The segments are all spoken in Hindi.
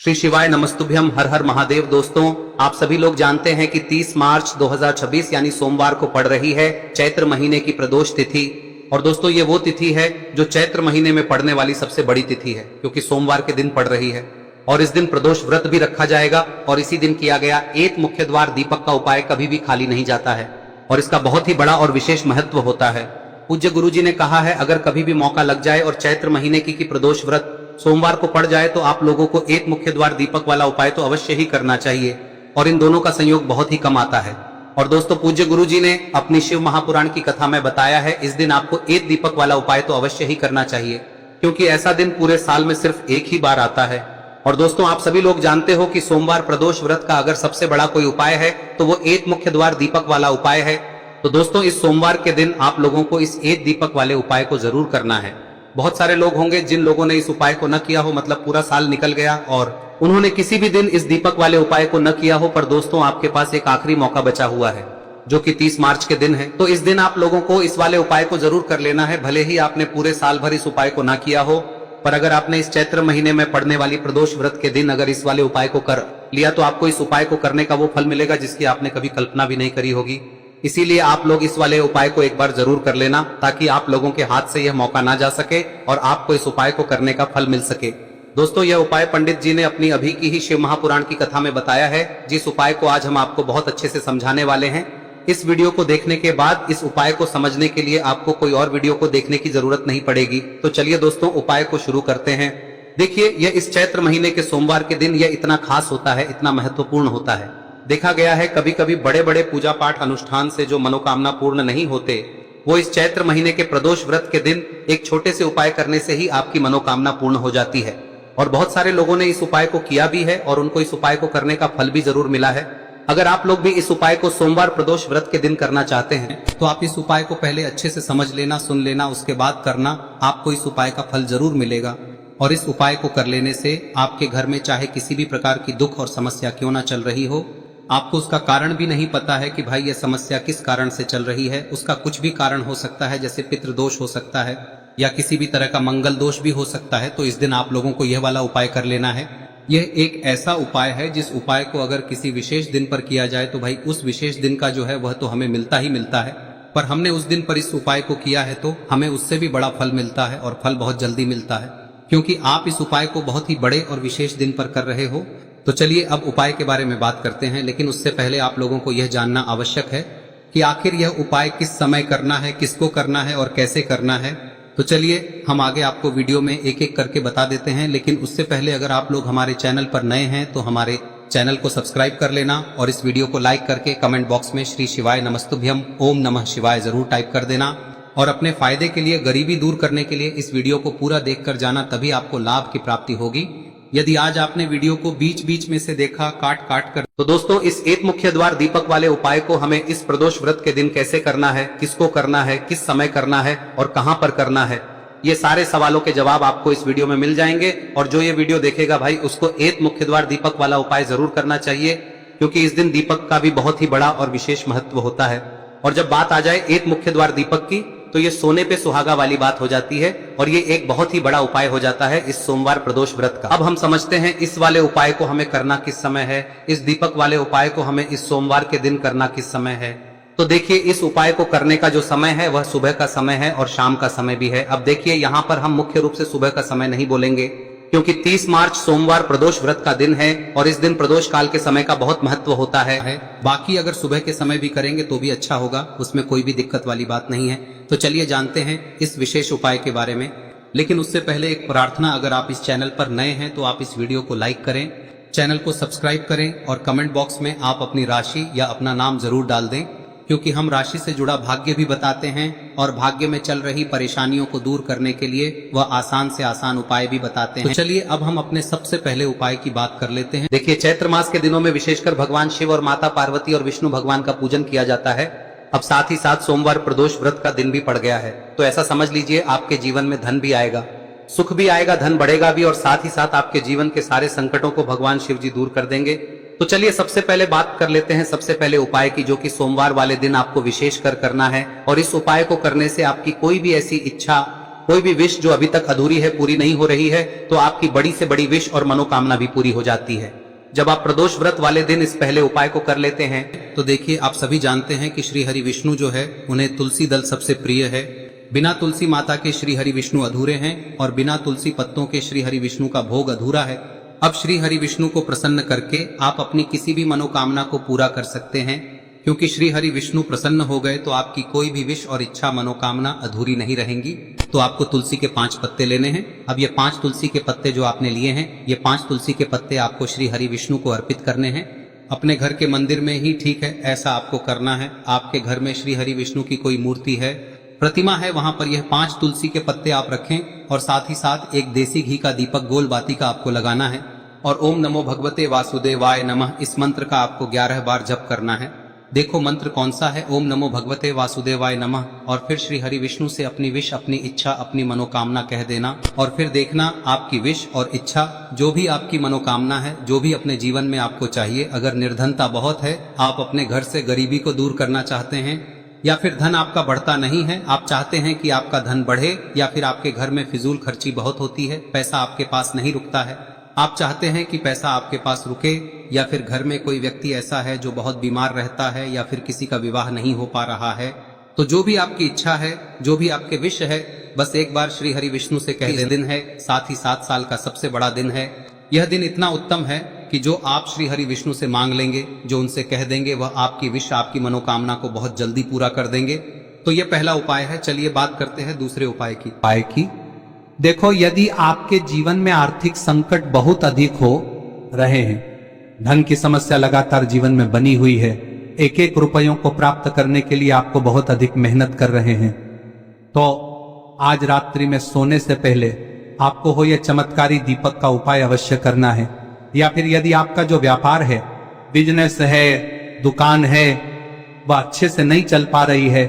श्री शिवाय नमस्तुभ्यम, हर हर महादेव। दोस्तों, आप सभी लोग जानते हैं कि 30 मार्च 2026 यानी सोमवार को पड़ रही है चैत्र महीने की प्रदोष तिथि। और दोस्तों, ये वो तिथि है जो चैत्र महीने में पड़ने वाली सबसे बड़ी तिथि है, क्योंकि सोमवार के दिन पड़ रही है। और इस दिन प्रदोष व्रत भी रखा जाएगा और इसी दिन किया गया एक मुख्य द्वार दीपक का उपाय कभी भी खाली नहीं जाता है और इसका बहुत ही बड़ा और विशेष महत्व होता है। पूज्य गुरु जी ने कहा है, अगर कभी भी मौका लग जाए और चैत्र महीने की प्रदोष व्रत सोमवार को पड़ जाए तो आप लोगों को एक मुख्य द्वार दीपक वाला उपाय तो अवश्य ही करना चाहिए और इन दोनों का संयोग बहुत ही कम आता है। और दोस्तों, पूज्य गुरु जी ने अपनी शिव महापुराण की कथा में बताया है, इस दिन आपको एक दीपक वाला उपाय तो अवश्य ही करना चाहिए, क्योंकि ऐसा दिन पूरे साल में सिर्फ एक ही बार आता है। और दोस्तों, आप सभी लोग जानते हो कि सोमवार प्रदोष व्रत का अगर सबसे बड़ा कोई उपाय है तो वो एक मुख्य द्वार दीपक वाला उपाय है। तो दोस्तों, इस सोमवार के दिन आप लोगों को इस एक दीपक वाले उपाय को जरूर करना है। बहुत सारे लोग होंगे जिन लोगों ने इस उपाय को न किया हो, मतलब पूरा साल निकल गया और उन्होंने किसी भी दिन इस दीपक वाले उपाय को न किया हो। पर दोस्तों, आपके पास एक आखिरी मौका बचा हुआ है जो कि 30 मार्च के दिन है। तो इस दिन आप लोगों को इस वाले उपाय को जरूर कर लेना है, भले ही आपने पूरे साल भर इस उपाय को ना किया हो। पर अगर आपने इस चैत्र महीने में पड़ने वाली प्रदोष व्रत के दिन अगर इस वाले उपाय को कर लिया तो आपको इस उपाय को करने का वो फल मिलेगा जिसकी आपने कभी कल्पना भी नहीं करी होगी। इसीलिए आप लोग इस वाले उपाय को एक बार जरूर कर लेना, ताकि आप लोगों के हाथ से यह मौका ना जा सके और आपको इस उपाय को करने का फल मिल सके। दोस्तों, यह उपाय पंडित जी ने अपनी अभी की ही शिव महापुराण की कथा में बताया है, जिस उपाय को आज हम आपको बहुत अच्छे से समझाने वाले हैं। इस वीडियो को देखने के बाद इस उपाय को समझने के लिए आपको कोई और वीडियो को देखने की जरूरत नहीं पड़ेगी। तो चलिए दोस्तों, उपाय को शुरू करते हैं। देखिए, यह इस चैत्र महीने के सोमवार के दिन यह इतना खास होता है, इतना महत्वपूर्ण होता है। देखा गया है कभी कभी बड़े बड़े पूजा पाठ अनुष्ठान से जो मनोकामना पूर्ण नहीं होते, वो इस चैत्र महीने के प्रदोष व्रत के दिन एक छोटे से उपाय करने से ही आपकी मनोकामना पूर्ण हो जाती है। और बहुत सारे लोगों ने इस उपाय को किया भी है और उनको इस उपाय को करने का फल भी जरूर मिला है। अगर आप लोग भी इस उपाय को सोमवार प्रदोष व्रत के दिन करना चाहते हैं तो आप इस उपाय को पहले अच्छे से समझ लेना, सुन लेना, उसके बाद करना। आपको इस उपाय का फल जरूर मिलेगा। और इस उपाय को कर लेने से आपके घर में चाहे किसी भी प्रकार की दुख और समस्या क्यों ना चल रही हो, आपको उसका कारण भी नहीं पता है कि भाई यह समस्या किस कारण से चल रही है, उसका कुछ भी कारण हो सकता है, जैसे पितृदोष हो सकता है या किसी भी तरह का मंगल दोष भी हो सकता है। तो इस दिन आप लोगों को यह वाला उपाय कर लेना है। यह एक ऐसा उपाय है जिस उपाय को अगर किसी विशेष दिन पर किया जाए तो भाई उस विशेष दिन का जो है वह तो हमें मिलता ही मिलता है। पर हमने उस दिन पर इस उपाय को किया है तो हमें उससे भी बड़ा फल मिलता है और फल बहुत जल्दी मिलता है, क्योंकि आप इस उपाय को बहुत ही बड़े और विशेष दिन पर कर रहे हो। तो चलिए अब उपाय के बारे में बात करते हैं, लेकिन उससे पहले आप लोगों को यह जानना आवश्यक है कि आखिर यह उपाय किस समय करना है, किसको करना है और कैसे करना है। तो चलिए हम आगे आपको वीडियो में एक एक करके बता देते हैं, लेकिन उससे पहले अगर आप लोग हमारे चैनल पर नए हैं तो हमारे चैनल को सब्सक्राइब कर लेना और इस वीडियो को लाइक करके कमेंट बॉक्स में श्री शिवाय नमस्तुभ्यम ओम नमः शिवाय जरूर टाइप कर देना। और अपने फायदे के लिए, गरीबी दूर करने के लिए इस वीडियो को पूरा देखकर जाना, तभी आपको लाभ की प्राप्ति होगी। यदि आज आपने वीडियो को बीच बीच में से देखा काट काट कर, तो दोस्तों इस एक मुख्य द्वार दीपक वाले उपाय को हमें इस प्रदोष व्रत के दिन कैसे करना है, किसको करना है, किस समय करना है और कहां पर करना है, ये सारे सवालों के जवाब आपको इस वीडियो में मिल जाएंगे। और जो ये वीडियो देखेगा भाई उसको एक मुख्य द्वार दीपक वाला उपाय जरूर करना चाहिए, क्योंकि इस दिन दीपक का भी बहुत ही बड़ा और विशेष महत्व होता है। और जब बात आ जाए एक मुख्य द्वार दीपक की, तो ये सोने पे सुहागा वाली बात हो जाती है और ये एक बहुत ही बड़ा उपाय हो जाता है इस सोमवार प्रदोष व्रत का। अब हम समझते हैं इस वाले उपाय को हमें करना किस समय है, इस दीपक वाले उपाय को हमें इस सोमवार के दिन करना किस समय है। तो देखिए, इस उपाय को करने का जो समय है वह सुबह का समय है और शाम का समय भी है। अब देखिए, यहाँ पर हम मुख्य रूप से सुबह का समय नहीं बोलेंगे, क्योंकि 30 मार्च सोमवार प्रदोष व्रत का दिन है और इस दिन प्रदोष काल के समय का बहुत महत्व होता है। बाकी अगर सुबह के समय भी करेंगे तो भी अच्छा होगा, उसमें कोई भी दिक्कत वाली बात नहीं है। तो चलिए जानते हैं इस विशेष उपाय के बारे में। लेकिन उससे पहले एक प्रार्थना, अगर आप इस चैनल पर नए हैं तो आप इस वीडियो को लाइक करें, चैनल को सब्सक्राइब करें और कमेंट बॉक्स में आप अपनी राशि या अपना नाम जरूर डाल दें, क्योंकि हम राशि से जुड़ा भाग्य भी बताते हैं और भाग्य में चल रही परेशानियों को दूर करने के लिए वह आसान से आसान उपाय भी बताते हैं। तो चलिए अब हम अपने सबसे पहले उपाय की बात कर लेते हैं। देखिए, चैत्र मास के दिनों में विशेषकर भगवान शिव और माता पार्वती और विष्णु भगवान का पूजन किया जाता है। अब साथ ही साथ सोमवार प्रदोष व्रत का दिन भी पड़ गया है, तो ऐसा समझ लीजिए आपके जीवन में धन भी आएगा, सुख भी आएगा, धन बढ़ेगा भी और साथ ही साथ आपके जीवन के सारे संकटों को भगवान शिव जी दूर कर देंगे। तो चलिए सबसे पहले बात कर लेते हैं सबसे पहले उपाय की, जो कि सोमवार वाले दिन आपको विशेष कर करना है। और इस उपाय को करने से आपकी कोई भी ऐसी इच्छा कोई भी विश जो अभी तक अधूरी है, पूरी नहीं हो रही है, तो आपकी बड़ी से बड़ी विश और मनोकामना भी पूरी हो जाती है। जब आप प्रदोष व्रत वाले दिन इस पहले उपाय को कर लेते हैं तो देखिए, आप सभी जानते हैं कि श्री हरि विष्णु जो है उन्हें तुलसी दल सबसे प्रिय है। बिना तुलसी माता के श्री हरि विष्णु अधूरे हैं और बिना तुलसी पत्तों के श्री हरि विष्णु का भोग अधूरा है। अब श्री हरि विष्णु को प्रसन्न करके आप अपनी किसी भी मनोकामना को पूरा कर सकते हैं, क्योंकि श्री हरि विष्णु प्रसन्न हो गए तो आपकी कोई भी विश और इच्छा मनोकामना अधूरी नहीं रहेंगी। तो आपको तुलसी के 5 पत्ते लेने हैं। अब ये 5 तुलसी के पत्ते जो आपने लिए हैं, ये 5 तुलसी के पत्ते आपको श्री हरि विष्णु को अर्पित करने हैं। अपने घर के मंदिर में ही ठीक है, ऐसा आपको करना है। आपके घर में श्री हरि विष्णु की कोई मूर्ति है, प्रतिमा है, वहां पर यह 5 तुलसी के पत्ते आप रखें और साथ ही साथ एक देसी घी का दीपक गोल बाती का आपको लगाना है और ओम नमो भगवते वासुदेवाय नमः इस मंत्र का आपको 11 बार जप करना है। देखो मंत्र कौन सा है, ओम नमो भगवते वासुदेवाय नमः, और फिर श्री हरि विष्णु से अपनी विश, अपनी इच्छा, अपनी मनोकामना कह देना और फिर देखना आपकी विश और इच्छा, जो भी आपकी मनोकामना है, जो भी अपने जीवन में आपको चाहिए। अगर निर्धनता बहुत है, आप अपने घर से गरीबी को दूर करना चाहते हैं, या फिर धन आपका बढ़ता नहीं है, आप चाहते हैं कि आपका धन बढ़े, या फिर आपके घर में फिजूल खर्ची बहुत होती है, पैसा आपके पास नहीं रुकता है, आप चाहते हैं कि पैसा आपके पास रुके, या फिर घर में कोई व्यक्ति ऐसा है जो बहुत बीमार रहता है, या फिर किसी का विवाह नहीं हो पा रहा है, तो जो भी आपकी इच्छा है, जो भी आपके विश है, बस एक बार श्री हरि विष्णु से कह दे। दिन है, साथ ही 7 साल का सबसे बड़ा दिन है। यह दिन इतना उत्तम है कि जो आप श्री हरि विष्णु से मांग लेंगे, जो उनसे कह देंगे, वह आपकी विश, आपकी मनोकामना को बहुत जल्दी पूरा कर देंगे। तो यह पहला उपाय है। चलिए बात करते हैं दूसरे उपाय की। देखो, यदि आपके जीवन में आर्थिक संकट बहुत अधिक हो रहे हैं, धन की समस्या लगातार जीवन में बनी हुई है, एक एक रुपयों को प्राप्त करने के लिए आपको बहुत अधिक मेहनत कर रहे हैं, तो आज रात्रि में सोने से पहले आपको हो यह चमत्कारी दीपक का उपाय अवश्य करना है। या फिर यदि आपका जो व्यापार है, बिजनेस है, दुकान है, वह अच्छे से नहीं चल पा रही है,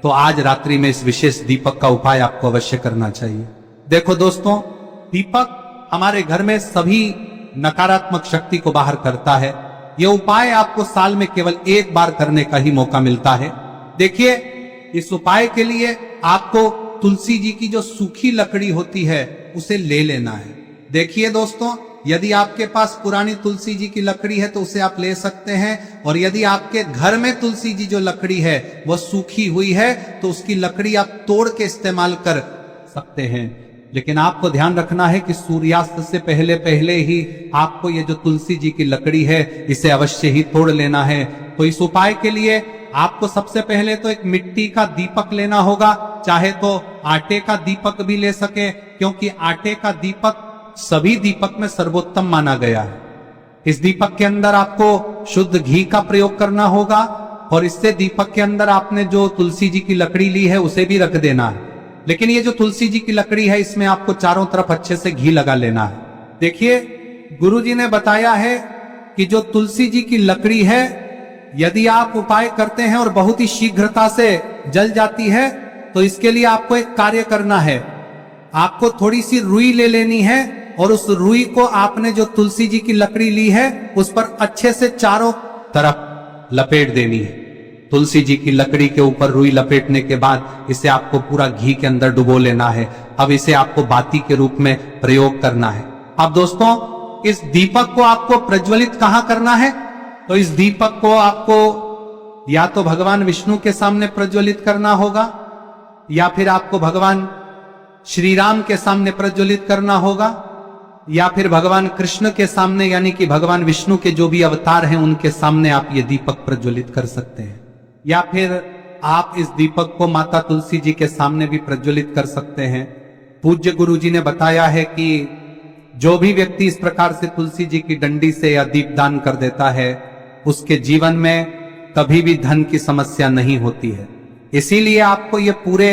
तो आज रात्रि में इस विशेष दीपक का उपाय आपको अवश्य करना चाहिए। देखो दोस्तों, दीपक हमारे घर में सभी नकारात्मक शक्ति को बाहर करता है। यह उपाय आपको साल में केवल 1 बार करने का ही मौका मिलता है। देखिए, इस उपाय के लिए आपको तुलसी जी की जो सूखी लकड़ी होती है उसे ले लेना है। देखिए दोस्तों, यदि आपके पास पुरानी तुलसी जी की लकड़ी है तो उसे आप ले सकते हैं, और यदि आपके घर में तुलसी जी जो लकड़ी है वह सूखी हुई है तो उसकी लकड़ी आप तोड़ के इस्तेमाल कर सकते हैं। लेकिन आपको ध्यान रखना है कि सूर्यास्त से पहले पहले ही आपको ये जो तुलसी जी की लकड़ी है इसे अवश्य ही तोड़ लेना है। तो इस उपाय के लिए आपको सबसे पहले तो एक मिट्टी का दीपक लेना होगा, चाहे तो आटे का दीपक भी ले सके, क्योंकि आटे का दीपक सभी दीपक में सर्वोत्तम माना गया है। इस दीपक के अंदर आपको शुद्ध घी का प्रयोग करना होगा, और इससे दीपक के अंदर आपने जो तुलसी जी की लकड़ी ली है उसे भी रख देना है। लेकिन ये जो तुलसी जी की लकड़ी है, इसमें आपको चारों तरफ अच्छे से घी लगा लेना है। देखिए, गुरुजी ने बताया है कि जो तुलसी जी की लकड़ी है, यदि आप उपाय करते हैं और बहुत ही शीघ्रता से जल जाती है, तो इसके लिए आपको एक कार्य करना है। आपको थोड़ी सी रुई ले लेनी है और उस रुई को आपने जो तुलसी जी की लकड़ी ली है उस पर अच्छे से चारों तरफ लपेट देनी है। तुलसी जी की लकड़ी के ऊपर रुई लपेटने के बाद इसे आपको पूरा घी के अंदर डुबो लेना है। अब इसे आपको बाती के रूप में प्रयोग करना है। अब दोस्तों, इस दीपक को आपको प्रज्वलित कहां करना है? तो इस दीपक को आपको या तो भगवान विष्णु के सामने प्रज्वलित करना होगा, या फिर आपको भगवान श्री राम के सामने प्रज्वलित करना होगा, या फिर भगवान कृष्ण के सामने, यानी कि भगवान विष्णु के जो भी अवतार हैं उनके सामने आप ये दीपक प्रज्वलित कर सकते हैं। या फिर आप इस दीपक को माता तुलसी जी के सामने भी प्रज्वलित कर सकते हैं। पूज्य गुरु जी ने बताया है कि जो भी व्यक्ति इस प्रकार से तुलसी जी की डंडी से या दीपदान कर देता है, उसके जीवन में कभी भी धन की समस्या नहीं होती है। इसीलिए आपको ये पूरे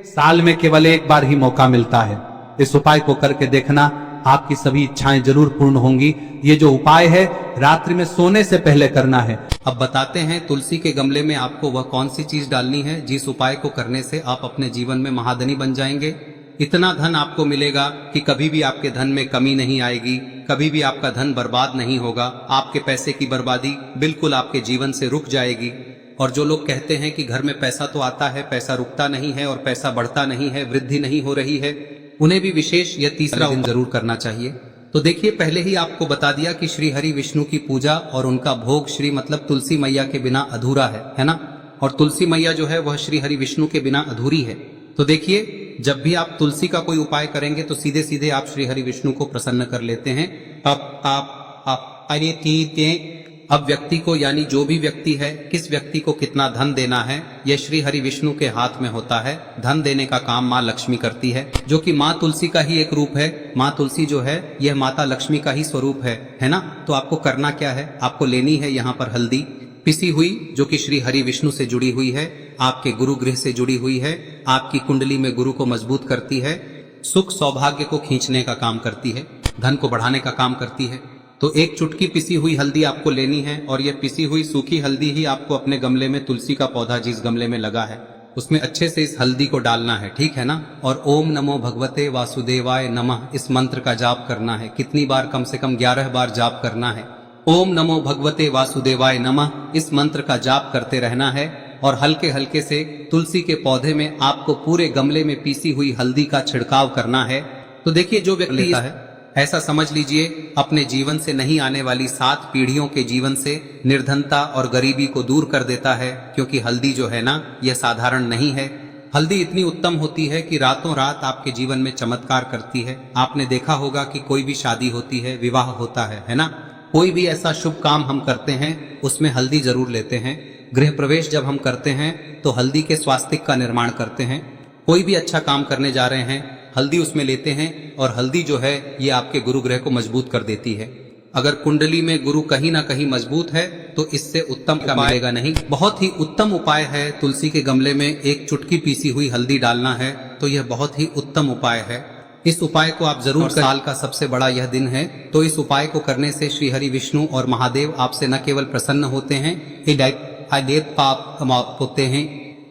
साल में केवल 1 बार ही मौका मिलता है। इस उपाय को करके देखना, आपकी सभी इच्छाएं जरूर पूर्ण होंगी। ये जो उपाय है रात्रि में सोने से पहले करना है। अब बताते हैं तुलसी के गमले में आपको वह कौन सी चीज डालनी है जिस उपाय को करने से आप अपने जीवन में महाधनी बन जाएंगे। इतना धन आपको मिलेगा कि कभी भी आपके धन में कमी नहीं आएगी, कभी भी आपका धन बर्बाद नहीं होगा। आपके पैसे की बर्बादी बिल्कुल आपके जीवन से रुक जाएगी। और जो लोग कहते हैं कि घर में पैसा तो आता है, पैसा रुकता नहीं है और पैसा बढ़ता नहीं है, वृद्धि नहीं हो रही है, उन्हें भी विशेष यह तीसरा दिन जरूर करना चाहिए। तो देखिए, पहले ही आपको बता दिया कि श्री हरि विष्णु की पूजा और उनका भोग श्री मतलब तुलसी मैया के बिना अधूरा है ना। और तुलसी मैया जो है वह श्री हरि विष्णु के बिना अधूरी है। तो देखिए, जब भी आप तुलसी का कोई उपाय करेंगे तो सीधे सीधे आप श्री हरि विष्णु को प्रसन्न कर लेते हैं। अब व्यक्ति को, यानी जो भी व्यक्ति है, किस व्यक्ति को कितना धन देना है, यह श्री हरि विष्णु के हाथ में होता है। धन देने का काम माँ लक्ष्मी करती है, जो कि माँ तुलसी का ही एक रूप है। माँ तुलसी जो है यह माता लक्ष्मी का ही स्वरूप है ना। तो आपको करना क्या है, आपको लेनी है यहाँ पर हल्दी पिसी हुई, जो कि श्री हरि विष्णु से जुड़ी हुई है, आपके गुरु गृह से जुड़ी हुई है, आपकी कुंडली में गुरु को मजबूत करती है, सुख सौभाग्य को खींचने का काम करती है, धन को बढ़ाने का काम करती है। तो एक चुटकी पिसी हुई हल्दी आपको लेनी है और यह पिसी हुई सूखी हल्दी ही आपको अपने गमले में, तुलसी का पौधा जिस गमले में लगा है उसमें अच्छे से इस हल्दी को डालना है, ठीक है ना। और ओम नमो भगवते वासुदेवाय नमः इस मंत्र का जाप करना है। कितनी बार? कम से कम 11 बार जाप करना है। ओम नमो भगवते वासुदेवाय नमः इस मंत्र का जाप करते रहना है और हल्के हल्के से तुलसी के पौधे में आपको पूरे गमले में पीसी हुई हल्दी का छिड़काव करना है। तो देखिए, जो व्यक्ति लेता है, ऐसा समझ लीजिए अपने जीवन से नहीं आने वाली 7 पीढ़ियों के जीवन से निर्धनता और गरीबी को दूर कर देता है। क्योंकि हल्दी जो है ना, यह साधारण नहीं है। हल्दी इतनी उत्तम होती है कि रातों रात आपके जीवन में चमत्कार करती है। आपने देखा होगा कि कोई भी शादी होती है, विवाह होता है ना, कोई भी ऐसा शुभ काम हम करते हैं उसमें हल्दी जरूर लेते हैं। गृह प्रवेश जब हम करते हैं तो हल्दी के स्वास्तिक का निर्माण करते हैं। कोई भी अच्छा काम करने जा रहे हैं, हल्दी उसमें लेते हैं और हल्दी जो है ये आपके गुरु ग्रह को मजबूत कर देती है। अगर कुंडली में गुरु कहीं ना कहीं मजबूत है तो इससे उत्तम का मिलेगा नहीं। बहुत ही उत्तम उपाय है, तुलसी के गमले में एक चुटकी पीसी हुई हल्दी डालना है, तो यह बहुत ही उत्तम उपाय है। इस उपाय को आप जरूर करें। साल का सबसे बड़ा यह दिन है, तो इस उपाय को करने से श्री हरि विष्णु और महादेव आपसे न केवल प्रसन्न होते हैं, पाप होते हैं,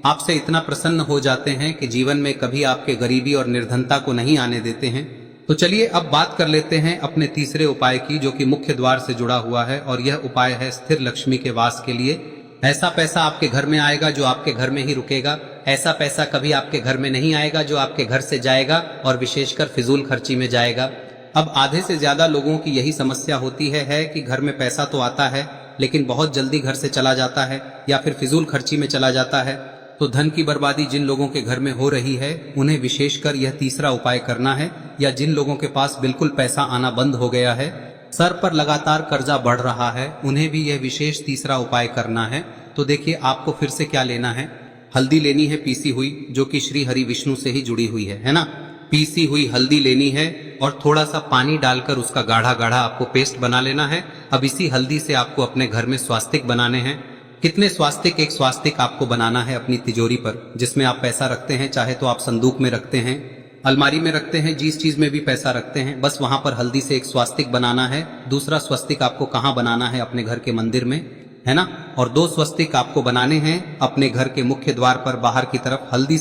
आपसे इतना प्रसन्न हो जाते हैं कि जीवन में कभी आपके गरीबी और निर्धनता को नहीं आने देते हैं। तो चलिए अब बात कर लेते हैं अपने तीसरे उपाय की, जो कि मुख्य द्वार से जुड़ा हुआ है। और यह उपाय है स्थिर लक्ष्मी के वास के लिए। ऐसा पैसा आपके घर में आएगा जो आपके घर में ही रुकेगा। ऐसा पैसा कभी आपके घर में नहीं आएगा जो आपके घर से जाएगा और विशेषकर फिजूल खर्ची में जाएगा। अब आधे से ज्यादा लोगों की यही समस्या होती है कि घर में पैसा तो आता है लेकिन बहुत जल्दी घर से चला जाता है या फिर फिजूल खर्ची में चला जाता है। तो धन की बर्बादी जिन लोगों के घर में हो रही है उन्हें विशेषकर यह तीसरा उपाय करना है। या जिन लोगों के पास बिल्कुल पैसा आना बंद हो गया है, सर पर लगातार कर्जा बढ़ रहा है, उन्हें भी यह विशेष तीसरा उपाय करना है। तो देखिए, आपको फिर से क्या लेना है, हल्दी लेनी है पीसी हुई, जो कि श्री हरि विष्णु से ही जुड़ी हुई है ना। पीसी हुई हल्दी लेनी है और थोड़ा सा पानी डालकर उसका गाढ़ा गाढ़ा आपको पेस्ट बना लेना है। अब इसी हल्दी से आपको अपने घर में स्वास्तिक बनाने हैं। कितने स्वास्तिक? एक स्वास्तिक आपको बनाना है अपनी तिजोरी पर, जिसमें आप पैसा रखते हैं। चाहे तो आप संदूक में रखते हैं, अलमारी में रखते हैं, जिस चीज में भी पैसा रखते हैं, बस वहां पर हल्दी से एक स्वास्तिक बनाना है। दूसरा स्वस्तिक आपको कहाँ बनाना है? अपने घर के मंदिर में, है ना। और 2 स्वस्तिक आपको बनाने हैं अपने घर के मुख्य द्वार पर बाहर की तरफ। हल्दी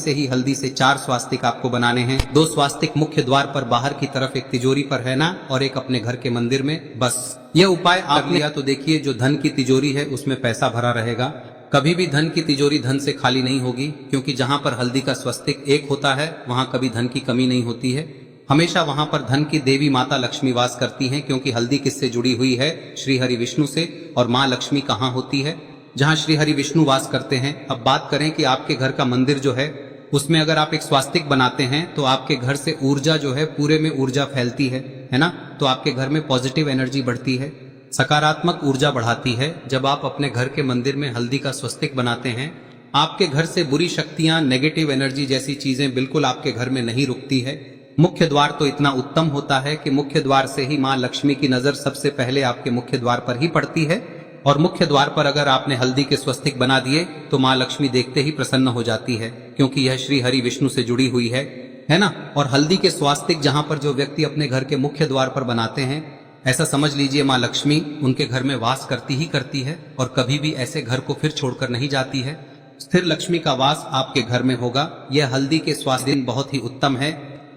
से 4 स्वास्तिक आपको बनाने हैं। 2 स्वास्तिक मुख्य द्वार पर बाहर की तरफ, एक तिजोरी पर, है ना, और एक अपने घर के मंदिर में। बस यह उपाय आप लिया तो देखिए, जो धन की तिजोरी है उसमें पैसा भरा रहेगा। कभी भी धन की तिजोरी धन से खाली नहीं होगी, क्योंकि जहां पर हल्दी का स्वस्तिक एक होता है वहां कभी धन की कमी नहीं होती है। हमेशा वहां पर धन की देवी माता लक्ष्मी वास करती हैं, क्योंकि हल्दी किससे जुड़ी हुई है? श्री हरि विष्णु से। और माँ लक्ष्मी कहाँ होती है? जहाँ श्री हरि विष्णु वास करते हैं। अब बात करें कि आपके घर का मंदिर जो है उसमें अगर आप एक स्वास्तिक बनाते हैं तो आपके घर से ऊर्जा जो है, पूरे में ऊर्जा फैलती है ना। तो आपके घर में पॉजिटिव एनर्जी बढ़ती है, सकारात्मक ऊर्जा बढ़ाती है। जब आप अपने घर के मंदिर में हल्दी का स्वस्तिक बनाते हैं, आपके घर से बुरी शक्तियां, नेगेटिव एनर्जी जैसी चीजें बिल्कुल आपके घर में नहीं रुकती है। मुख्य द्वार तो इतना उत्तम होता है कि मुख्य द्वार से ही माँ लक्ष्मी की नजर सबसे पहले आपके मुख्य द्वार पर ही पड़ती है। और मुख्य द्वार पर अगर आपने हल्दी के स्वस्तिक बना दिए तो माँ लक्ष्मी देखते ही प्रसन्न हो जाती है, क्योंकि यह श्री हरि विष्णु से जुड़ी हुई है ना। और हल्दी के स्वास्तिक जहां पर जो व्यक्ति अपने घर के मुख्य द्वार पर बनाते हैं, ऐसा समझ लीजिए माँ लक्ष्मी उनके घर में वास करती ही करती है और कभी भी ऐसे घर को फिर छोड़कर नहीं जाती है। स्थिर लक्ष्मी का वास आपके घर में होगा। यह हल्दी के स्वास्थ्य दिन बहुत ही उत्तम है।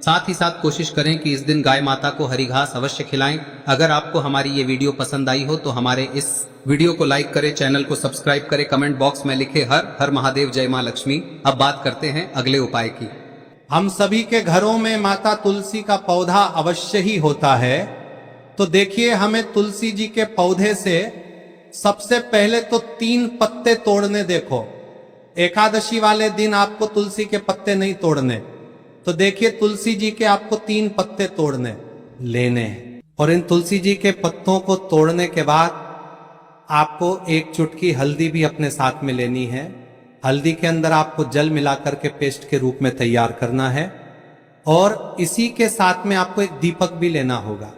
साथ ही साथ कोशिश करें कि इस दिन गाय माता को हरी घास अवश्य खिलाएं। अगर आपको हमारी ये वीडियो पसंद आई हो तो हमारे इस वीडियो को लाइक करें, चैनल को सब्सक्राइब करें, कमेंट बॉक्स में लिखे हर हर महादेव, जय मां लक्ष्मी। अब बात करते हैं अगले उपाय की। हम सभी के घरों में माता तुलसी का पौधा अवश्य ही होता है। तो देखिए, हमें तुलसी जी के पौधे से सबसे पहले तो 3 पत्ते तोड़ने। देखो, एकादशी वाले दिन आपको तुलसी के पत्ते नहीं तोड़ने। तो देखिए, तुलसी जी के आपको 3 पत्ते तोड़ने लेने हैं। और इन तुलसी जी के पत्तों को तोड़ने के बाद आपको 1 चुटकी हल्दी भी अपने साथ में लेनी है। हल्दी के अंदर आपको जल मिलाकर के पेस्ट के रूप में तैयार करना है। और इसी के साथ में आपको एक दीपक भी लेना होगा।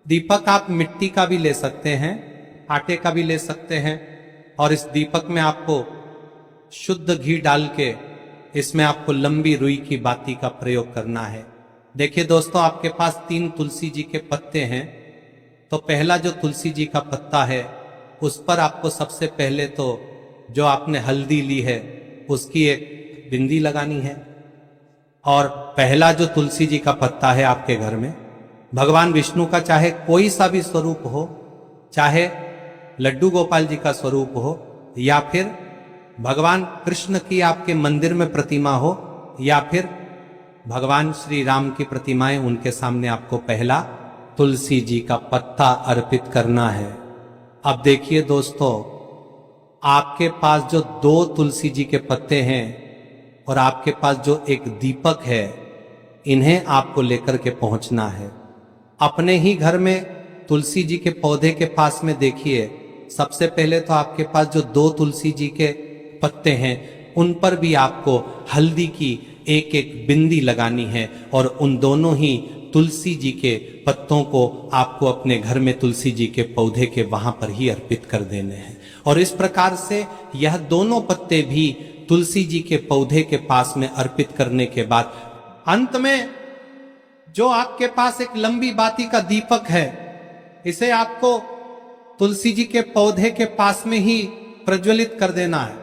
दीपक आप मिट्टी का भी ले सकते हैं, आटे का भी ले सकते हैं। और इस दीपक में आपको शुद्ध घी डाल के इसमें आपको लंबी रुई की बाती का प्रयोग करना है। देखिए दोस्तों, आपके पास 3 तुलसी जी के पत्ते हैं। तो पहला जो तुलसी जी का पत्ता है उस पर आपको सबसे पहले तो जो आपने हल्दी ली है उसकी एक बिंदी लगानी है। और पहला जो तुलसी जी का पत्ता है आपके घर में, भगवान विष्णु का चाहे कोई सा भी स्वरूप हो, चाहे लड्डू गोपाल जी का स्वरूप हो, या फिर भगवान कृष्ण की आपके मंदिर में प्रतिमा हो, या फिर भगवान श्री राम की प्रतिमाएं, उनके सामने आपको पहला तुलसी जी का पत्ता अर्पित करना है। अब देखिए दोस्तों, आपके पास जो 2 तुलसी जी के पत्ते हैं और आपके पास जो एक दीपक है, इन्हें आपको लेकर के पहुंचना है। अपने ही घर में तुलसी जी के पौधे के पास में देखिए, सबसे पहले तो आपके पास जो 2 तुलसी जी के पत्ते हैं उन पर भी आपको हल्दी की एक एक बिंदी लगानी है। और उन दोनों ही तुलसी जी के पत्तों को आपको अपने घर में तुलसी जी के पौधे के वहां पर ही अर्पित कर देने हैं। और इस प्रकार से यह दोनों पत्ते भी तुलसी जी के पौधे के पास में अर्पित करने के बाद अंत में जो आपके पास एक लंबी बाती का दीपक है, इसे आपको तुलसी जी के पौधे के पास में ही प्रज्वलित कर देना है।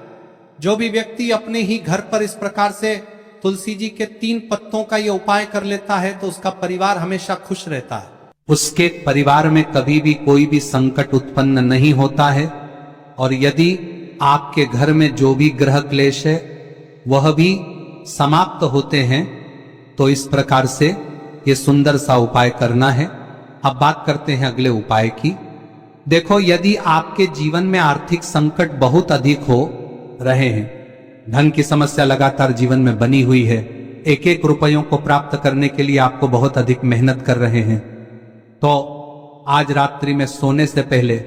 जो भी व्यक्ति अपने ही घर पर इस प्रकार से तुलसी जी के 3 पत्तों का यह उपाय कर लेता है तो उसका परिवार हमेशा खुश रहता है। उसके परिवार में कभी भी कोई भी संकट उत्पन्न नहीं होता है। और यदि आपके घर में जो भी ग्रह क्लेश है वह भी समाप्त होते हैं। तो इस प्रकार से ये सुंदर सा उपाय करना है। अब बात करते हैं अगले उपाय की। देखो, यदि आपके जीवन में आर्थिक संकट बहुत अधिक हो रहे हैं, धन की समस्या लगातार जीवन में बनी हुई है, एक एक रुपयों को प्राप्त करने के लिए आपको बहुत अधिक मेहनत कर रहे हैं, तो आज रात्रि में सोने से पहले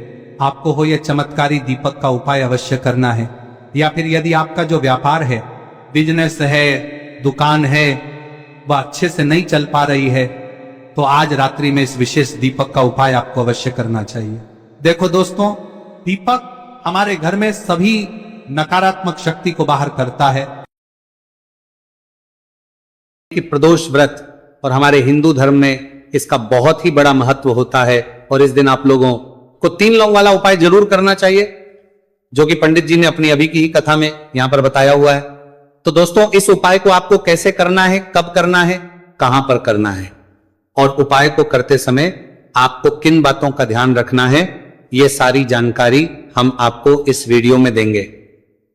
आपको हो यह चमत्कारी दीपक का उपाय अवश्य करना है। या फिर यदि आपका जो व्यापार है, बिजनेस है, दुकान है, वह अच्छे से नहीं चल पा रही है, तो आज रात्रि में इस विशेष दीपक का उपाय आपको अवश्य करना चाहिए। देखो दोस्तों, दीपक हमारे घर में सभी नकारात्मक शक्ति को बाहर करता है। कि प्रदोष व्रत और हमारे हिंदू धर्म में इसका बहुत ही बड़ा महत्व होता है। और इस दिन आप लोगों को 3 लौंग वाला उपाय जरूर करना चाहिए, जो कि पंडित जी ने अपनी अभी की ही कथा में यहां पर बताया हुआ है। तो दोस्तों, इस उपाय को आपको कैसे करना है, कब करना है, कहां पर करना है, और उपाय को करते समय आपको किन बातों का ध्यान रखना है, यह सारी जानकारी हम आपको इस वीडियो में देंगे।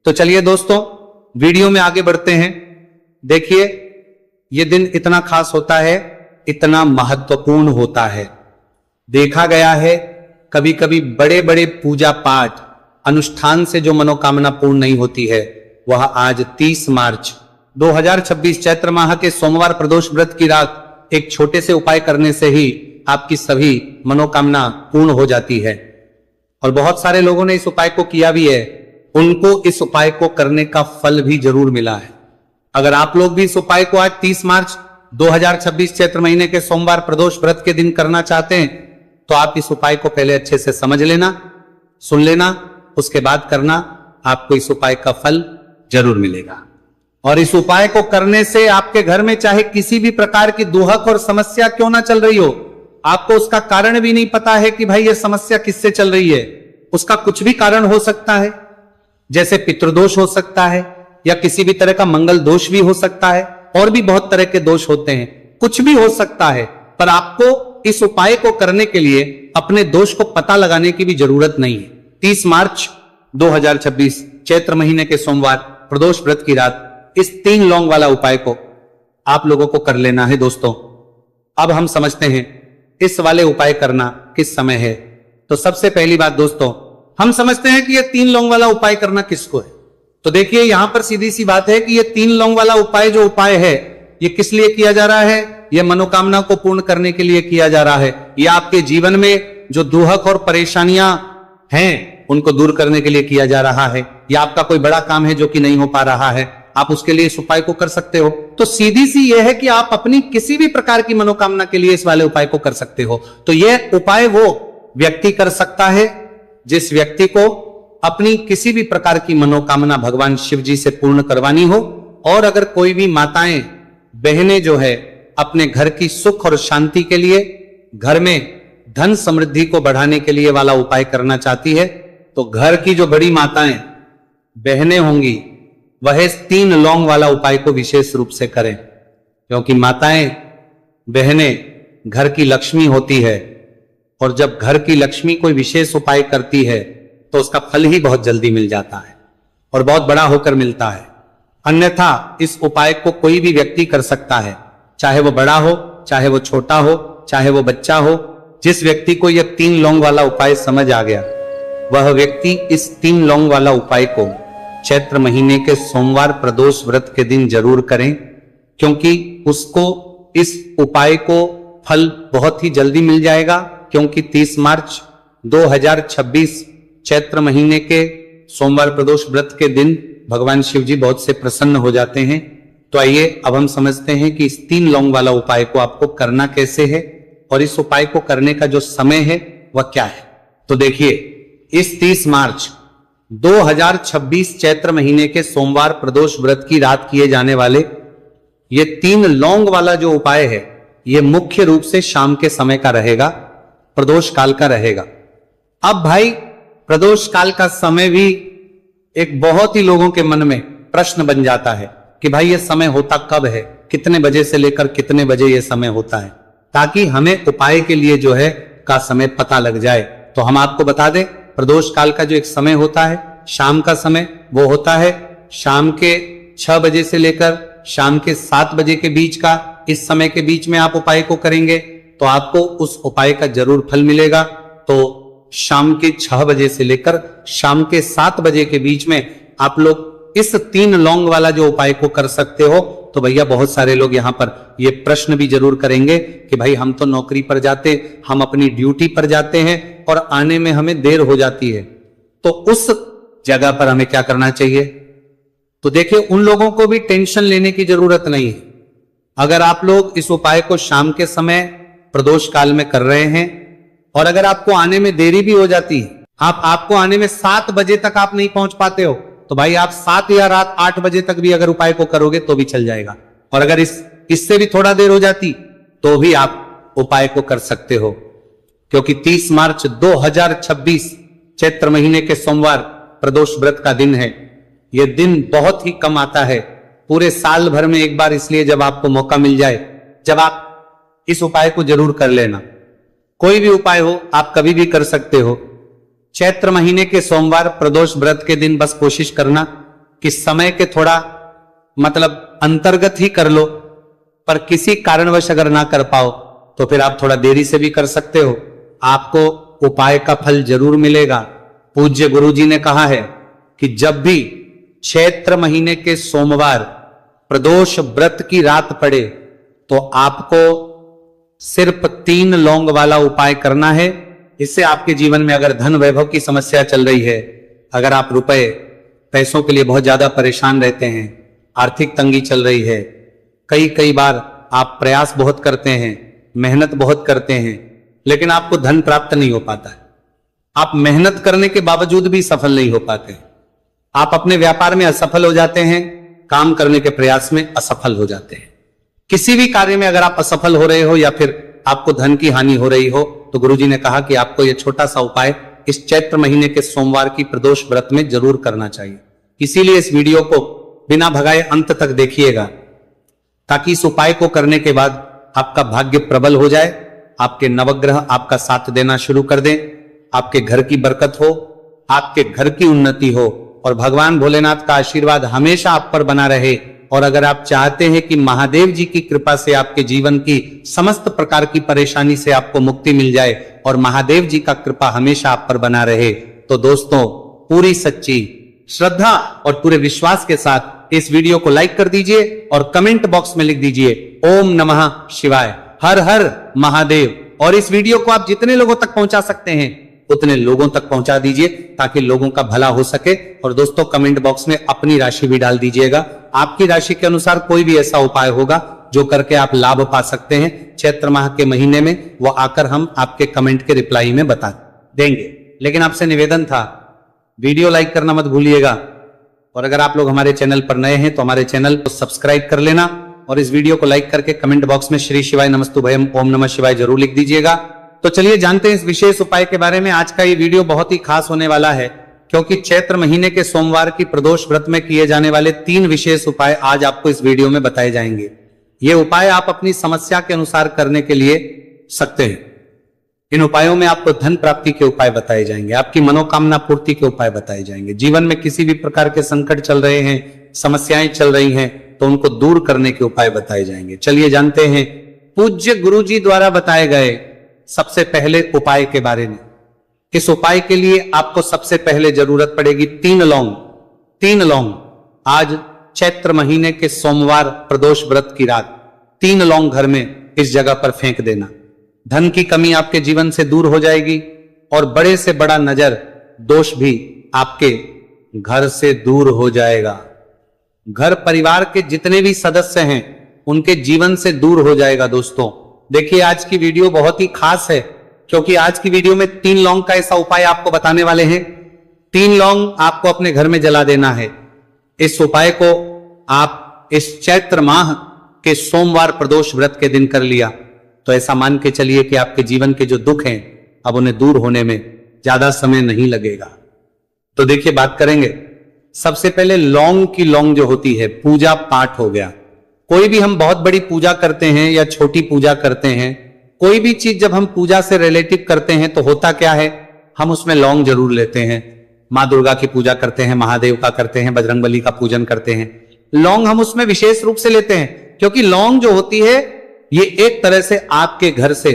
तो चलिए दोस्तों, वीडियो में आगे बढ़ते हैं। देखिए, यह दिन इतना खास होता है, इतना महत्वपूर्ण होता है। देखा गया है कभी कभी बड़े बड़े पूजा पाठ अनुष्ठान से जो मनोकामना पूर्ण नहीं होती है, वह आज 30 मार्च 2026 चैत्र माह के सोमवार प्रदोष व्रत की रात एक छोटे से उपाय करने से ही आपकी सभी मनोकामना पूर्ण हो जाती है। और बहुत सारे लोगों ने इस उपाय को किया भी है, उनको इस उपाय को करने का फल भी जरूर मिला है। अगर आप लोग भी इस उपाय को आज 30 मार्च 2026 चैत्र महीने के सोमवार प्रदोष व्रत के दिन करना चाहते हैं, तो आप इस उपाय को पहले अच्छे से समझ लेना, सुन लेना, उसके बाद करना। आपको इस उपाय का फल जरूर मिलेगा। और इस उपाय को करने से आपके घर में चाहे किसी भी प्रकार की दुहक और समस्या क्यों ना चल रही हो, आपको उसका कारण भी नहीं पता है कि भाई यह समस्या किससे चल रही है, उसका कुछ भी कारण हो सकता है। जैसे पितृदोष हो सकता है, या किसी भी तरह का मंगल दोष भी हो सकता है, और भी बहुत तरह के दोष होते हैं। कुछ भी हो सकता है, पर आपको इस उपाय को करने के लिए अपने दोष को पता लगाने की भी जरूरत नहीं है। 30 मार्च 2026 चैत्र महीने के सोमवार प्रदोष व्रत की रात इस 3 लौंग वाला उपाय को आप लोगों को कर लेना है। दोस्तों, अब हम समझते हैं इस वाले उपाय करना किस समय है। तो सबसे पहली बात दोस्तों, हम समझते हैं कि ये 3 लौंग वाला उपाय करना किसको है। तो देखिए, यहां पर सीधी सी बात है कि ये 3 लौंग वाला उपाय जो उपाय है, ये किस लिए किया जा रहा है? ये मनोकामना को पूर्ण करने के लिए किया जा रहा है। ये आपके जीवन में जो दुहक और परेशानियां हैं, उनको दूर करने के लिए किया जा रहा है। या आपका कोई बड़ा काम है जो कि नहीं हो पा रहा है, आप उसके लिए इस उपाय को कर सकते हो। तो सीधी सी यह है कि आप अपनी किसी भी प्रकार की मनोकामना के लिए इस वाले उपाय को कर सकते हो। तो यह उपाय वो व्यक्ति कर सकता है जिस व्यक्ति को अपनी किसी भी प्रकार की मनोकामना भगवान शिव जी से पूर्ण करवानी हो। और अगर कोई भी माताएं बहनें जो है अपने घर की सुख और शांति के लिए, घर में धन समृद्धि को बढ़ाने के लिए वाला उपाय करना चाहती है, तो घर की जो बड़ी माताएं बहनें होंगी वह इस 3 लौंग वाला उपाय को विशेष रूप से करें, क्योंकि माताएं बहनें घर की लक्ष्मी होती है। और जब घर की लक्ष्मी कोई विशेष उपाय करती है तो उसका फल ही बहुत जल्दी मिल जाता है और बहुत बड़ा होकर मिलता है। अन्यथा इस उपाय को कोई भी व्यक्ति कर सकता है, चाहे वो बड़ा हो, चाहे वो छोटा हो, चाहे वो बच्चा हो। जिस व्यक्ति को यह 3 लौंग वाला उपाय समझ आ गया, वह व्यक्ति इस 3 लौंग वाला उपाय को चैत्र महीने के सोमवार प्रदोष व्रत के दिन जरूर करें, क्योंकि उसको इस उपाय को फल बहुत ही जल्दी मिल जाएगा। क्योंकि 30 मार्च 2026 चैत्र महीने के सोमवार प्रदोष व्रत के दिन भगवान शिव जी बहुत से प्रसन्न हो जाते हैं। तो आइए अब हम समझते हैं कि इस 3 लौंग वाला उपाय को आपको करना कैसे है और इस उपाय को करने का जो समय है वह क्या है। तो देखिए, इस 30 मार्च 2026 चैत्र महीने के सोमवार प्रदोष व्रत की रात किए जाने वाले ये 3 लौंग वाला जो उपाय है, ये मुख्य रूप से शाम के समय का रहेगा, प्रदोष काल का रहेगा। अब भाई, प्रदोष काल का समय भी एक बहुत ही लोगों के मन में प्रश्न बन जाता है कि भाई ये समय होता कब है, कितने बजे से लेकर कितने बजे ये समय होता है, ताकि हमें उपाय के लिए जो है का समय पता लग जाए। तो हम आपको बता दें, प्रदोष काल का जो एक समय होता है शाम का समय, वो होता है शाम के 6 बजे से लेकर शाम के 7 बजे के बीच का। इस समय के बीच में आप उपाय को करेंगे तो आपको उस उपाय का जरूर फल मिलेगा। तो शाम के 6 बजे से लेकर शाम के 7 बजे के बीच में आप लोग इस 3 लौंग वाला जो उपाय को कर सकते हो। तो भैया, बहुत सारे लोग यहां पर ये प्रश्न भी जरूर करेंगे कि भाई हम तो नौकरी पर जाते, हम अपनी ड्यूटी पर जाते हैं और आने में हमें देर हो जाती है, तो उस जगह पर हमें क्या करना चाहिए। तो देखिए, उन लोगों को भी टेंशन लेने की जरूरत नहीं है। अगर आप लोग इस उपाय को शाम के समय प्रदोष काल में कर रहे हैं और अगर आपको आने में देरी भी हो जाती है, आपको आने में 7 बजे तक आप नहीं पहुंच पाते हो, तो भाई आप 7 या रात 8 बजे तक भी अगर उपाय को करोगे तो भी चल जाएगा। और अगर इससे भी थोड़ा देर हो जाती तो भी आप उपाय को कर सकते हो, क्योंकि 30 मार्च 2026 चैत्र महीने के सोमवार प्रदोष व्रत का दिन है। यह दिन बहुत ही कम आता है, पूरे साल भर में एक बार, इसलिए जब आपको मौका मिल जाए, जब आप इस उपाय को जरूर कर लेना। कोई भी उपाय हो, आप कभी भी कर सकते हो। चैत्र महीने के सोमवार प्रदोष व्रत के दिन बस कोशिश करना कि समय के थोड़ा मतलब अंतर्गत ही कर लो, पर किसी कारणवश अगर ना कर पाओ तो फिर आप थोड़ा देरी से भी कर सकते हो। आपको उपाय का फल जरूर मिलेगा। पूज्य गुरु जी ने कहा है कि जब भी चैत्र महीने के सोमवार प्रदोष व्रत की रात पड़े तो आपको सिर्फ 3 लौंग वाला उपाय करना है। इससे आपके जीवन में अगर धन वैभव की समस्या चल रही है, अगर आप रुपए पैसों के लिए बहुत ज्यादा परेशान रहते हैं, आर्थिक तंगी चल रही है, कई बार आप प्रयास बहुत करते हैं, मेहनत बहुत करते हैं, लेकिन आपको धन प्राप्त नहीं हो पाता है, आप मेहनत करने के बावजूद भी सफल नहीं हो पाते, आप अपने व्यापार में असफल हो जाते हैं, काम करने के प्रयास में असफल हो जाते हैं, किसी भी कार्य में अगर आप असफल हो रहे हो या फिर आपको धन की हानि हो रही हो, तो गुरुजी ने कहा कि आपको यह छोटा सा उपाय इस चैत्र महीने के सोमवार की प्रदोष व्रत में जरूर करना चाहिए। इसीलिए इस वीडियो को बिना भगाए अंत तक देखिएगा, ताकि इस उपाय को करने के बाद आपका भाग्य प्रबल हो जाए, आपके नवग्रह आपका साथ देना शुरू कर दें, आपके घर की बरकत हो, आपके घर की उन्नति हो और भगवान भोलेनाथ का आशीर्वाद हमेशा आप पर बना रहे। और अगर आप चाहते हैं कि महादेव जी की कृपा से आपके जीवन की समस्त प्रकार की परेशानी से आपको मुक्ति मिल जाए और महादेव जी का कृपा हमेशा आप पर बना रहे, तो दोस्तों पूरी सच्ची श्रद्धा और पूरे विश्वास के साथ इस वीडियो को लाइक कर दीजिए और कमेंट बॉक्स में लिख दीजिए ओम नमः शिवाय, हर हर महादेव। और इस वीडियो को आप जितने लोगों तक पहुंचा सकते हैं उतने लोगों तक पहुंचा दीजिए ताकि लोगों का भला हो सके। और दोस्तों कमेंट बॉक्स में अपनी राशि भी डाल दीजिएगा, आपकी राशि के अनुसार कोई भी ऐसा उपाय होगा जो करके आप लाभ पा सकते हैं चैत्र माह के महीने में, वो आकर हम आपके कमेंट के रिप्लाई में बता देंगे। लेकिन आपसे निवेदन था, वीडियो लाइक करना मत भूलिएगा और अगर आप लोग हमारे चैनल पर नए हैं तो हमारे चैनल को सब्सक्राइब कर लेना और इस वीडियो को लाइक करके कमेंट बॉक्स में श्री शिवाय नमस्तुभयम ओम नमः शिवाय जरूर लिख दीजिएगा। तो चलिए जानते हैं इस विशेष उपाय के बारे में। आज का ये वीडियो बहुत ही खास होने वाला है क्योंकि चैत्र महीने के सोमवार की प्रदोष व्रत में किए जाने वाले 3 विशेष उपाय आज आपको इस वीडियो में बताए जाएंगे। ये उपाय आप अपनी समस्या के अनुसार करने के लिए सकते हैं। इन उपायों में आपको धन प्राप्ति के उपाय बताए जाएंगे, आपकी मनोकामना पूर्ति के उपाय बताए जाएंगे। जीवन में किसी भी प्रकार के संकट चल रहे हैं, समस्याएं चल रही हैं, तो उनको दूर करने के उपाय बताए जाएंगे। चलिए जानते हैं पूज्य गुरु जी द्वारा बताए गए सबसे पहले उपाय के बारे में। इस उपाय के लिए आपको सबसे पहले जरूरत पड़ेगी 3 लौंग। 3 लौंग आज चैत्र महीने के सोमवार प्रदोष व्रत की रात 3 लौंग घर में इस जगह पर फेंक देना। धन की कमी आपके जीवन से दूर हो जाएगी और बड़े से बड़ा नजर दोष भी आपके घर से दूर हो जाएगा। घर परिवार के जितने भी सदस्य हैं उनके जीवन से दूर हो जाएगा। दोस्तों देखिए आज की वीडियो बहुत ही खास है क्योंकि आज की वीडियो में 3 लौंग का ऐसा उपाय आपको बताने वाले हैं। 3 लौंग आपको अपने घर में जला देना है। इस उपाय को आप इस चैत्र माह के सोमवार प्रदोष व्रत के दिन कर लिया तो ऐसा मान के चलिए कि आपके जीवन के जो दुख हैं अब उन्हें दूर होने में ज्यादा समय नहीं लगेगा। तो देखिए बात करेंगे सबसे पहले लौंग की। लौंग जो होती है पूजा पाठ हो गया, कोई भी हम बहुत बड़ी पूजा करते हैं या छोटी पूजा करते हैं, कोई भी चीज जब हम पूजा से रिलेटिव करते हैं तो होता क्या है, हम उसमें लौंग जरूर लेते हैं। माँ दुर्गा की पूजा करते हैं, महादेव का करते हैं, बजरंगबली का पूजन करते हैं, लौंग हम उसमें विशेष रूप से लेते हैं क्योंकि लौंग जो होती है ये एक तरह से आपके घर से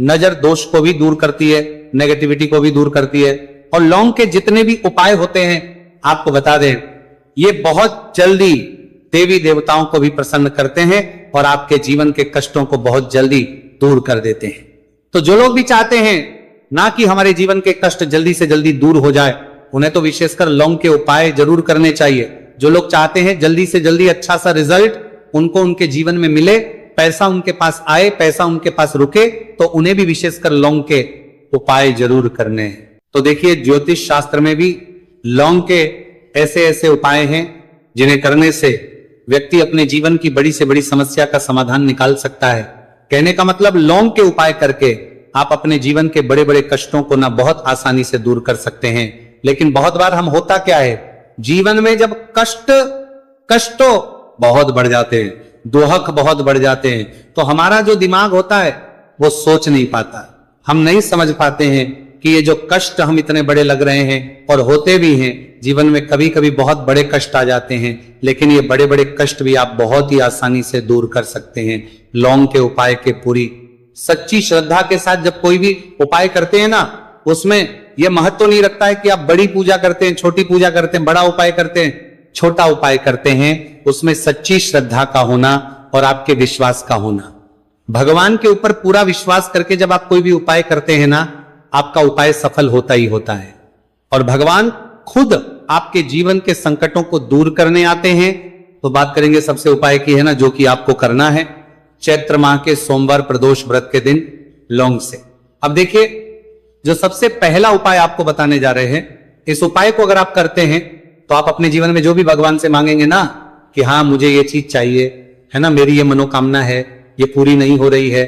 नजर दोष को भी दूर करती है, नेगेटिविटी को भी दूर करती है। और लौंग के जितने भी उपाय होते हैं आपको बता दें ये बहुत जल्दी देवी देवताओं को भी प्रसन्न करते हैं और आपके जीवन के कष्टों को बहुत जल्दी दूर कर देते हैं। तो जो लोग भी चाहते हैं ना कि हमारे जीवन के कष्ट जल्दी से जल्दी दूर हो जाए उन्हें तो विशेषकर लौंग के उपाय जरूर करने चाहिए। जो लोग चाहते हैं जल्दी से जल्दी अच्छा सा रिजल्ट उनको उनके जीवन में मिले, पैसा उनके पास आए, पैसा उनके पास रुके, तो उन्हें भी विशेषकर लौंग के उपाय जरूर करने हैं। तो देखिए ज्योतिष शास्त्र में भी लौंग के ऐसे ऐसे उपाय हैं जिन्हें करने से व्यक्ति अपने जीवन की बड़ी से बड़ी समस्या का समाधान निकाल सकता है। कहने का मतलब लौंग के उपाय करके आप अपने जीवन के बड़े बड़े कष्टों को ना बहुत आसानी से दूर कर सकते हैं। लेकिन बहुत बार हम होता क्या है जीवन में जब कष्टों बहुत बढ़ जाते हैं, दुहक बहुत बढ़ जाते हैं, तो हमारा जो दिमाग होता है वो सोच नहीं पाता। हम नहीं समझ पाते हैं कि ये जो कष्ट हम इतने बड़े लग रहे हैं और होते भी हैं, जीवन में कभी कभी बहुत बड़े कष्ट आ जाते हैं, लेकिन ये बड़े बड़े कष्ट भी आप बहुत ही आसानी से दूर कर सकते हैं लौंग के उपाय के पूरी सच्ची श्रद्धा के साथ। जब कोई भी उपाय करते हैं ना उसमें यह महत्व नहीं रखता है कि आप बड़ी पूजा करते हैं, छोटी पूजा करते हैं, बड़ा उपाय करते हैं, छोटा उपाय करते हैं, उसमें सच्ची श्रद्धा का होना और आपके विश्वास का होना। भगवान के ऊपर पूरा विश्वास करके जब आप कोई भी उपाय करते हैं ना आपका उपाय सफल होता ही होता है और भगवान खुद आपके जीवन के संकटों को दूर करने आते हैं। तो बात करेंगे सबसे उपाय की है ना जो कि आपको करना है चैत्र माह के सोमवार प्रदोष व्रत के दिन लौंग से। अब देखिए जो सबसे पहला उपाय आपको बताने जा रहे हैं, इस उपाय को अगर आप करते हैं तो आप अपने जीवन में जो भी भगवान से मांगेंगे ना कि हाँ मुझे ये चीज चाहिए है ना, मेरी ये मनोकामना है, ये पूरी नहीं हो रही है,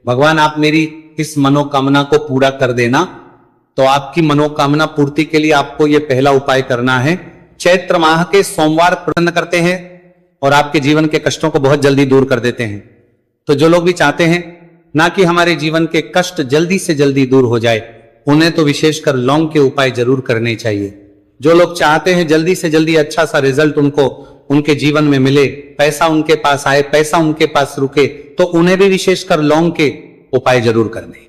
भगवान आप मेरी इस मनोकामना को पूरा कर देना, तो आपकी मनोकामना पूर्ति के लिए आपको ये पहला उपाय करना है। चैत्र माह के सोमवार प्रसन्न करते हैं और आपके जीवन के कष्टों को बहुत जल्दी दूर कर देते हैं। तो जो लोग भी चाहते हैं ना कि हमारे जीवन के कष्ट जल्दी से जल्दी दूर हो जाए, उन्हें तो विशेषकर लौंग के उपाय जरूर करने चाहिए। जो लोग चाहते हैं जल्दी से जल्दी अच्छा सा रिजल्ट उनको उनके जीवन में मिले, पैसा उनके पास आए, पैसा उनके पास रुके, तो उन्हें भी विशेषकर लौंग के उपाय जरूर करने।